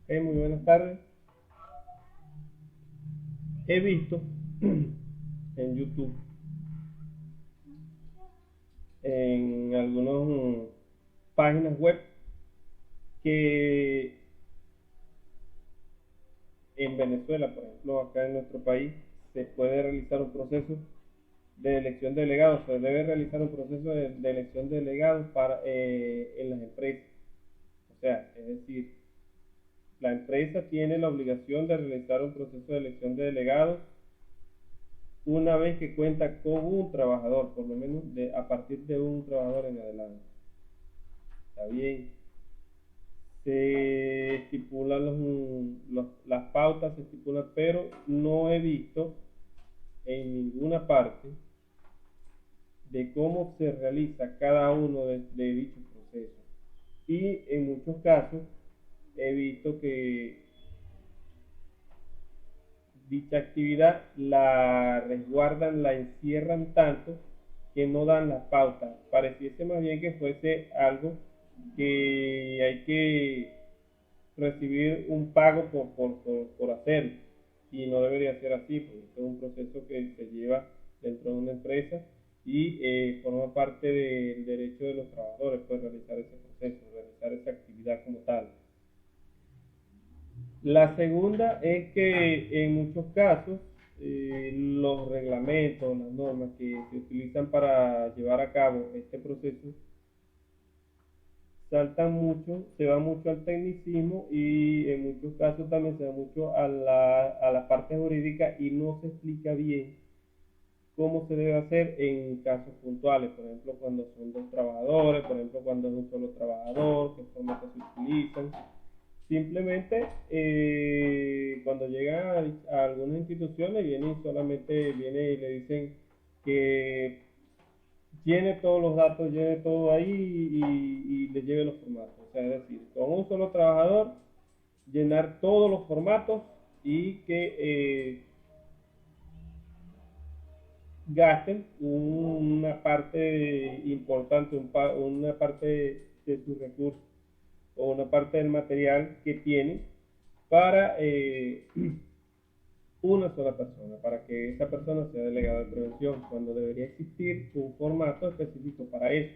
Muy buenas tardes. He visto en YouTube, en algunas páginas web, que en Venezuela, por ejemplo, acá en nuestro país, se puede realizar un proceso de elección de delegados, se debe realizar un proceso de elección de delegados en las empresas. O sea, es decir, la empresa tiene la obligación de realizar un proceso de elección de delegados una vez que cuenta con un trabajador, por lo menos a partir de un trabajador en adelante. Está bien, se estipulan las pautas, se estipulan, pero no he visto en ninguna parte de cómo se realiza cada uno de dichos procesos. Y en muchos casos he visto que dicha actividad la resguardan, la encierran tanto que no dan las pautas. Pareciese más bien que fuese algo que hay que recibir un pago por hacerlo. Y no debería ser así, porque esto es un proceso que se lleva dentro de una empresa y forma parte del derecho de los trabajadores, pues realizar ese proceso, realizar esa actividad como tal. La segunda es que en muchos casos los reglamentos, las normas que se utilizan para llevar a cabo este proceso saltan mucho, se va mucho al tecnicismo y en muchos casos también se va mucho a la parte jurídica y no se explica bien cómo se debe hacer en casos puntuales, por ejemplo cuando son dos trabajadores, por ejemplo cuando es un solo trabajador, qué formatos se utilizan. Simplemente cuando llegan a algunas instituciones viene y le dicen que llene todos los datos, llene todo ahí y le lleve los formatos. O sea, es decir, con un solo trabajador, llenar todos los formatos y que gasten una parte importante, una parte de sus recursos o una parte del material que tienen para una sola persona, para que esa persona sea delegada de prevención, cuando debería existir un formato específico para eso.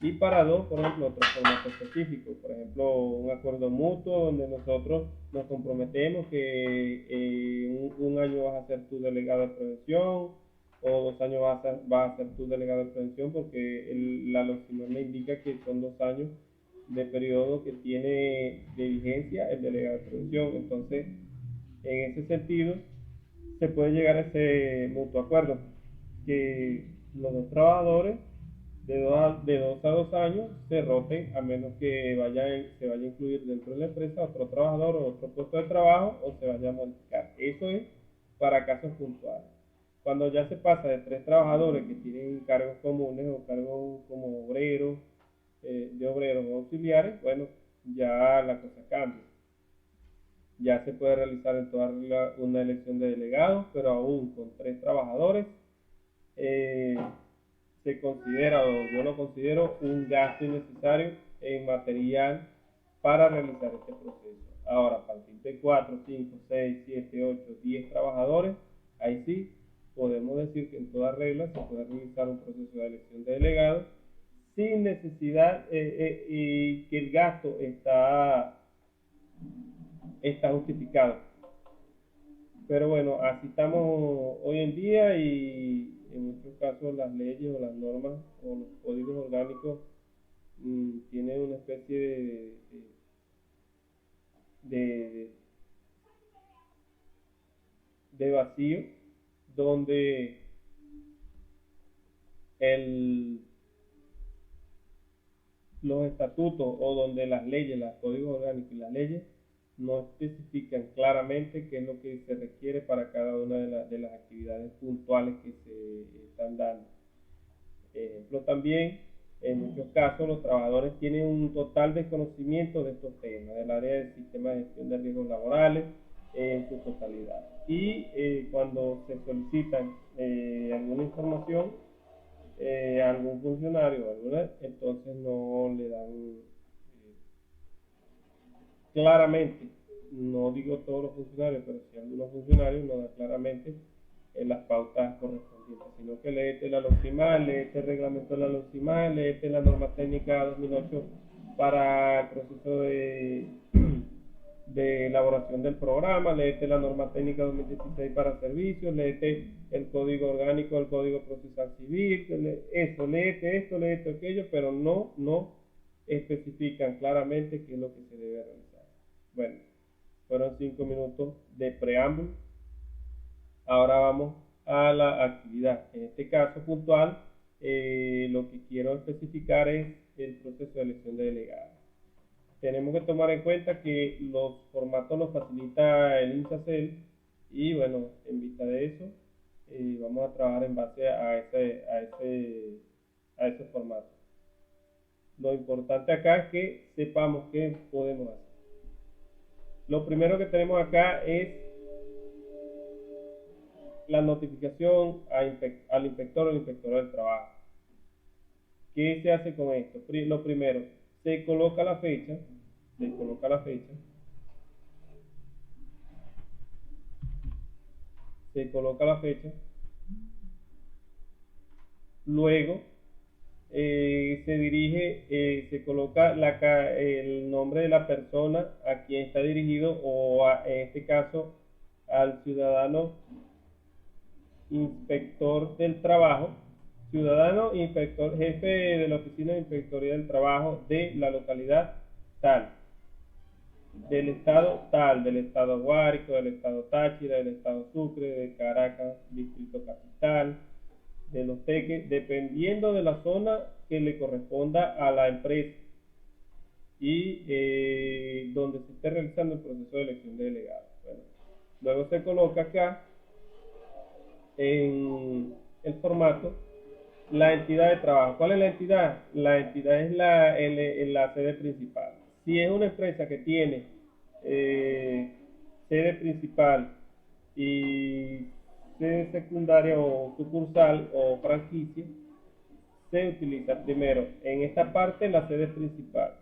Y para dos, por ejemplo, otro formato específico, por ejemplo, un acuerdo mutuo donde nosotros nos comprometemos que un año vas a ser tu delegado de prevención o 2 años vas a ser tu delegado de prevención, porque la LOCIMA me indica que son 2 años de periodo que tiene de vigencia el delegado de prevención. Entonces, en ese sentido, se puede llegar a ese mutuo acuerdo, que los dos trabajadores de 2 a 2 años se roten, a menos que se vaya a incluir dentro de la empresa otro trabajador o otro puesto de trabajo o se vaya a modificar. Eso es para casos puntuales. Cuando ya se pasa de 3 trabajadores que tienen cargos comunes o cargos como obreros, de obreros o auxiliares, bueno, ya la cosa cambia. Ya se puede realizar en toda regla una elección de delegados, pero aún con 3 trabajadores eh, se considera, o yo lo considero, un gasto innecesario en material para realizar este proceso. Ahora, a partir de 4, 5, 6, 7, 8, 10 trabajadores, ahí sí podemos decir que en toda regla se puede realizar un proceso de elección de delegados sin necesidad y que el gasto está justificado. Pero bueno, así estamos hoy en día y en muchos casos las leyes o las normas o los códigos orgánicos tienen una especie de, de vacío donde el, los estatutos o donde las leyes, los códigos orgánicos y las leyes no especifican claramente qué es lo que se requiere para cada una de las actividades puntuales que se están dando. Ejemplo también, en muchos casos los trabajadores tienen un total desconocimiento de estos temas, del área del sistema de gestión de riesgos laborales en su totalidad. Y cuando se solicitan alguna información a algún funcionario, entonces no le dan claramente no digo todos los funcionarios, pero sí algunos funcionarios, nos da claramente las pautas correspondientes, sino que léete la LOCIMAL, léete el reglamento de la LOCIMAL, léete la norma técnica 2008 para el proceso de elaboración del programa, léete la norma técnica 2016 para servicios, léete el código orgánico, el código procesal civil, eso, léete esto, léete aquello, pero no especifican claramente qué es lo que se debe realizar. Bueno, fueron 5 minutos de preámbulo. Ahora vamos a la actividad. En este caso puntual, lo que quiero especificar es el proceso de elección de delegados. Tenemos que tomar en cuenta que los formatos los facilita el INSACEL y bueno, en vista de eso, vamos a trabajar en base a ese formato. Lo importante acá es que sepamos qué podemos hacer. Lo primero que tenemos acá es la notificación al inspector o inspectora del trabajo. ¿Qué se hace con esto? Lo primero, se coloca la fecha, luego se dirige, se coloca el nombre de la persona a quien está dirigido o en este caso al ciudadano inspector del trabajo, ciudadano inspector, jefe de la oficina de inspectoría del trabajo de la localidad tal, del estado Guárico, del estado Táchira, del estado Sucre, de Caracas, distrito capital, de Los Teques, dependiendo de la zona que le corresponda a la empresa y donde se esté realizando el proceso de elección de delegados. Bueno, luego se coloca acá en el formato la entidad de trabajo. ¿Cuál es la entidad? La entidad es la sede principal. Si es una empresa que tiene sede principal y sede secundaria o sucursal o franquicia, se utiliza primero en esta parte la sede principal.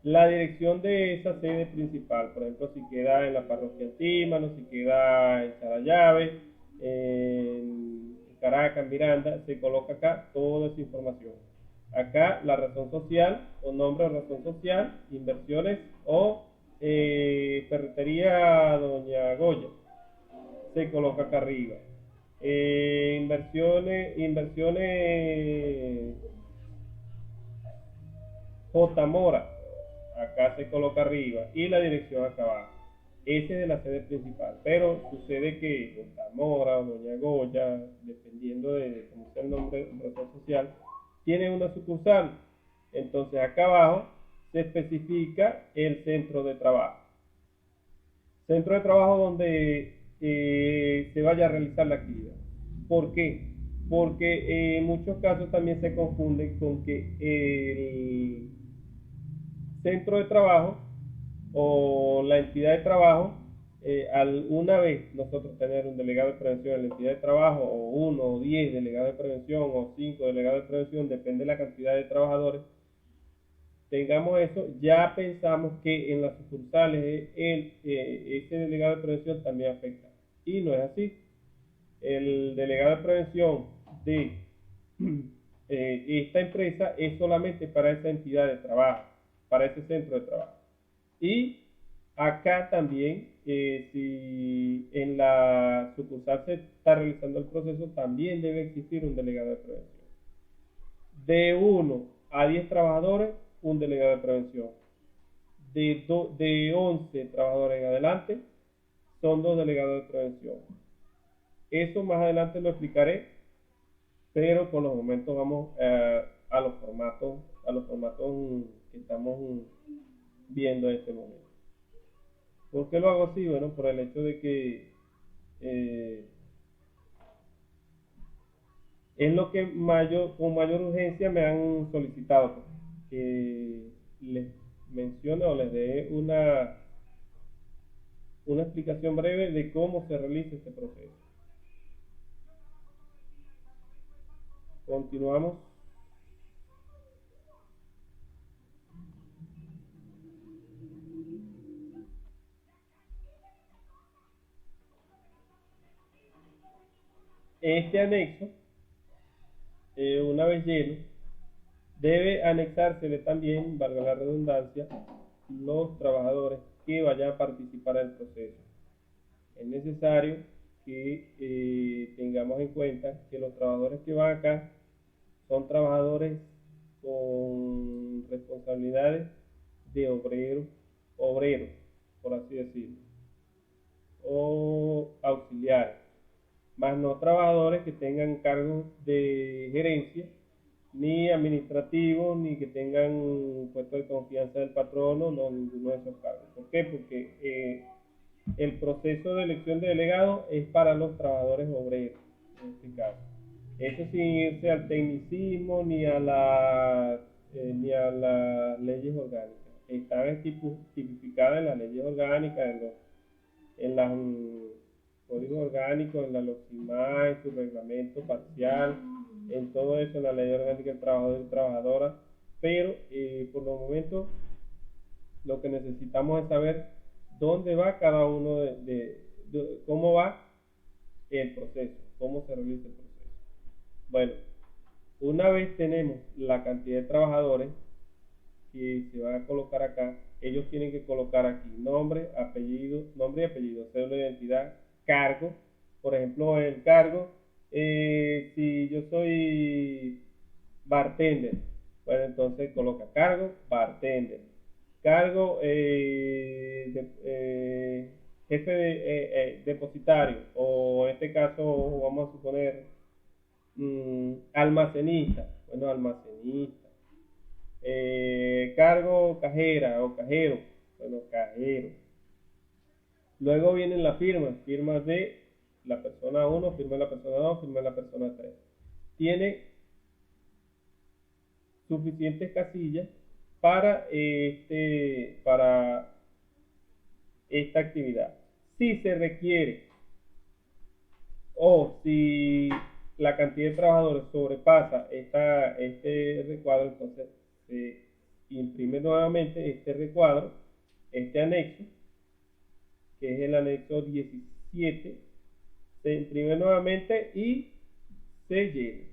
La dirección de esa sede principal, por ejemplo, si queda en la parroquia Antímano, si queda en Sarayave, en Caracas, Miranda, se coloca acá toda esa información. Acá la razón social o nombre de razón social, inversiones o ferretería Doña Goya, se coloca acá arriba. Inversiones J. Mora, acá se coloca arriba y la dirección acá abajo. Ese es de la sede principal, pero sucede que J. Mora o Doña Goya, dependiendo de cómo sea el nombre de razón social, tiene una sucursal. Entonces acá abajo se especifica el centro de trabajo. Centro de trabajo donde se vaya a realizar la actividad. ¿Por qué? Porque en muchos casos también se confunde con que el centro de trabajo o la entidad de trabajo, una vez nosotros tener un delegado de prevención en la entidad de trabajo, o 1 o 10 delegados de prevención, o 5 delegados de prevención, depende de la cantidad de trabajadores, tengamos eso, ya pensamos que en las sucursales ese delegado de prevención también afecta. Y no es así. El delegado de prevención de esta empresa es solamente para esa entidad de trabajo, para ese centro de trabajo. Y acá también, si en la sucursal se está realizando el proceso, también debe existir un delegado de prevención. De 1 a 10 trabajadores, un delegado de prevención. De 11 trabajadores en adelante, son 2 delegados de prevención. Eso más adelante lo explicaré, pero por los momentos vamos a los formatos que estamos viendo en este momento. ¿Por qué lo hago así? Bueno, por el hecho de que es lo que con mayor urgencia me han solicitado, pues, que les mencione o les dé una explicación breve de cómo se realiza este proceso. Continuamos. Este anexo, una vez lleno, debe anexársele también, valga la redundancia, los trabajadores que vayan a participar del proceso. Es necesario que tengamos en cuenta que los trabajadores que van acá son trabajadores con responsabilidades de obrero, por así decirlo, o auxiliares, más no trabajadores que tengan cargos de gerencia, ni administrativos, ni que tengan puesto de confianza del patrono, no ninguno de esos cargos. ¿Por qué? Porque el proceso de elección de delegados es para los trabajadores obreros, en este caso. Eso sin irse al tecnicismo ni a las leyes orgánicas. Están tipificadas en las leyes orgánicas, en los códigos orgánicos, en la LOCIMA, en su reglamento parcial, en todo eso, en la ley orgánica del trabajador y trabajadora, pero por los momentos lo que necesitamos es saber dónde va cada uno cómo va el proceso, cómo se realiza el proceso. Bueno, una vez tenemos la cantidad de trabajadores que se van a colocar acá, ellos tienen que colocar aquí nombre y apellido, cédula de identidad, cargo. Por ejemplo, el cargo, si yo soy bartender, bueno, entonces coloca cargo, bartender. Cargo, jefe depositario, o en este caso vamos a suponer almacenista, bueno, almacenista. Cargo cajera o cajero, bueno, cajero. Luego vienen las firmas de la persona 1, firma de la persona 2, firma de la persona 3. Tiene suficientes casillas para esta actividad. Si se requiere o si la cantidad de trabajadores sobrepasa este recuadro, entonces se imprime nuevamente este recuadro, este anexo, que es el anexo 17, se imprime nuevamente y se llena.